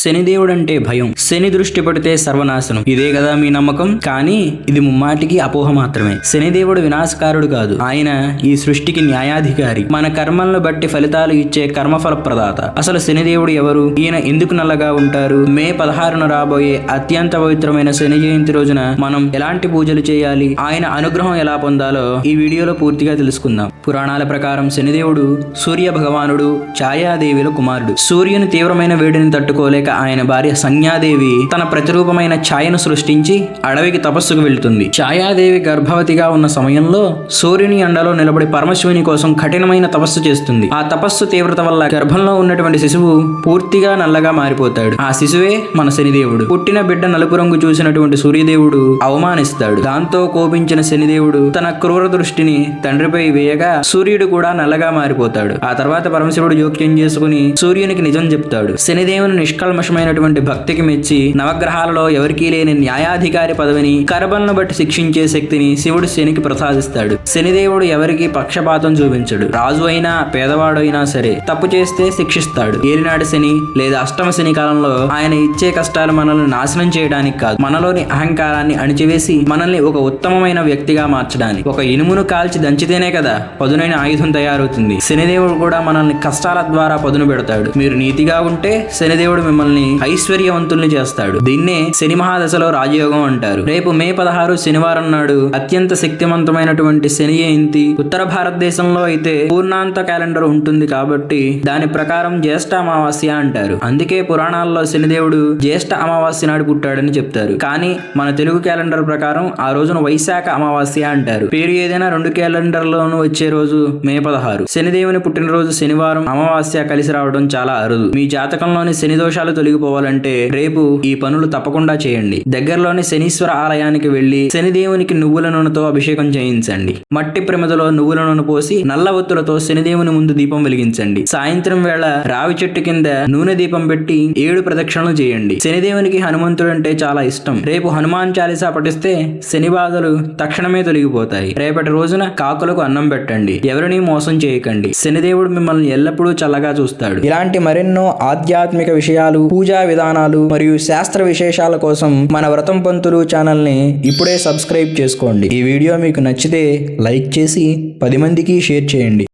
శనిదేవుడు అంటే భయం, శని దృష్టి పడితే సర్వనాశనం. ఇదే కదా మీ నమ్మకం? కానీ ఇది ముమ్మాటికి అపోహ మాత్రమే. శనిదేవుడు వినాశకారుడు కాదు, ఆయన ఈ సృష్టికి న్యాయాధికారి, మన కర్మలను బట్టి ఫలితాలు ఇచ్చే కర్మఫల ప్రదాత. అసలు శనిదేవుడు ఎవరు? ఈయన ఎందుకు నల్లగా ఉంటారు? మే 16న రాబోయే అత్యంత పవిత్రమైన శని జయంతి రోజున మనం ఎలాంటి పూజలు చేయాలి, ఆయన అనుగ్రహం ఎలా పొందాలో ఈ వీడియోలో పూర్తిగా తెలుసుకుందాం. పురాణాల ప్రకారం శనిదేవుడు సూర్య భగవానుడు ఛాయాదేవిల కుమారుడు. సూర్యుని తీవ్రమైన వేడిని తట్టుకోలేక ఆయన భార్య సంజ్ఞాదేవి తన ప్రతిరూపమైన ఛాయను సృష్టించి అడవికి తపస్సుకు వెళ్తుంది. ఛాయాదేవి గర్భవతిగా ఉన్న సమయంలో సూర్యుని ఎండలో నిలబడి పరమశివుని కోసం కఠినమైన తపస్సు చేస్తుంది. ఆ తపస్సు తీవ్రత వల్ల గర్భంలో ఉన్నటువంటి శిశువు పూర్తిగా నల్లగా మారిపోతాడు. ఆ శిశువే మన శనిదేవుడు. పుట్టిన బిడ్డ నలుపు రంగు చూసినటువంటి సూర్యదేవుడు అవమానిస్తాడు. దాంతో కోపించిన శనిదేవుడు తన క్రూర దృష్టిని తండ్రిపై వేయగా సూర్యుడు కూడా నల్లగా మారిపోతాడు. ఆ తర్వాత పరమశివుడు జోక్యం చేసుకుని సూర్యునికి నిజం చెప్తాడు. శనిదేవుని నిష్కల్మషమైనటువంటి భక్తికి మెచ్చి నవగ్రహాలలో ఎవరికీ లేని న్యాయాధికారి పదవిని, కర్మలను బట్టి శిక్షించే శక్తిని శివుడు శనికి ప్రసాదిస్తాడు. శనిదేవుడు ఎవరికి పక్షపాతం చూపించడు. రాజు అయినా పేదవాడు అయినా సరే తప్పు చేస్తే శిక్షిస్తాడు. ఏలినాటి శని లేదా అష్టమ శని కాలంలో ఆయన ఇచ్చే కష్టాలు మనల్ని నాశనం చేయడానికి కాదు, మనలోని అహంకారాన్ని అణిచివేసి మనల్ని ఒక ఉత్తమమైన వ్యక్తిగా మార్చడానికి. ఒక ఇనుమును కాల్చి దంచితేనే కదా పదునైన ఆయుధం తయారవుతుంది. శనిదేవుడు కూడా మనల్ని కష్టాల ద్వారా పదును పెడతాడు. మీరు నీతిగా ఉంటే శనిదేవుడు మిమ్మల్ని ఐశ్వర్యవంతుల్ని చేస్తాడు. దీన్నే శని మహాదశలో రాజయోగం అంటారు. రేపు మే 16 శనివారం నాడు అత్యంత శక్తివంతమైనటువంటి శని జయంతి. ఉత్తర భారతదేశంలో అయితే పూర్ణాంత క్యాలెండర్ ఉంటుంది కాబట్టి దాని ప్రకారం జ్యేష్ఠ అమావాస్య అంటారు. అందుకే పురాణాల్లో శనిదేవుడు జ్యేష్ఠ అమావాస్య నాడు పుట్టాడని చెప్తారు. కానీ మన తెలుగు క్యాలెండర్ ప్రకారం ఆ రోజున వైశాఖ అమావాస్య అంటారు. పేరు ఏదైనా రెండు క్యాలెండర్లోనూ వచ్చే రోజు మే 16. శనిదేవుని పుట్టినరోజు శనివారం అమావాస్య కలిసి రావడం చాలా అరుదు. మీ జాతకంలోని శని దోషాలు తొలగిపోవాలంటే రేపు ఈ పనులు తప్పకుండా చేయండి. దగ్గరలోని శనీశ్వర ఆలయానికి వెళ్లి శనిదేవునికి నువ్వుల నూనెతో అభిషేకం చేయించండి. మట్టి ప్రమిదలో నువ్వుల నూనె పోసి నల్ల ఒత్తులతో శనిదేవుని ముందు దీపం వెలిగించండి. సాయంత్రం వేళ రావి చెట్టు కింద నూనె దీపం పెట్టి 7 ప్రదక్షిణలు చేయండి. శనిదేవునికి హనుమంతుడు అంటే చాలా ఇష్టం. రేపు హనుమాన్ చాలీసా పఠిస్తే శని బాధలు తక్షణమే తొలగిపోతాయి. రేపటి రోజున కాకులకు అన్నం పెట్టండి. ఎవరిని మోసం చేయకండి. శనిదేవుడు మిమ్మల్ని ఎల్లప్పుడూ చల్లగా చూస్తాడు. ఇలాంటి మరెన్నో ఆధ్యాత్మిక విషయాలు, పూజా విధానాలు మరియు శాస్త్ర విశేషాల కోసం మన వ్రతం పంతులు ఛానల్ ని ఇప్పుడే సబ్స్క్రైబ్ చేసుకోండి. ఈ వీడియో మీకు నచ్చితే లైక్ చేసి 10 మందికి షేర్ చేయండి.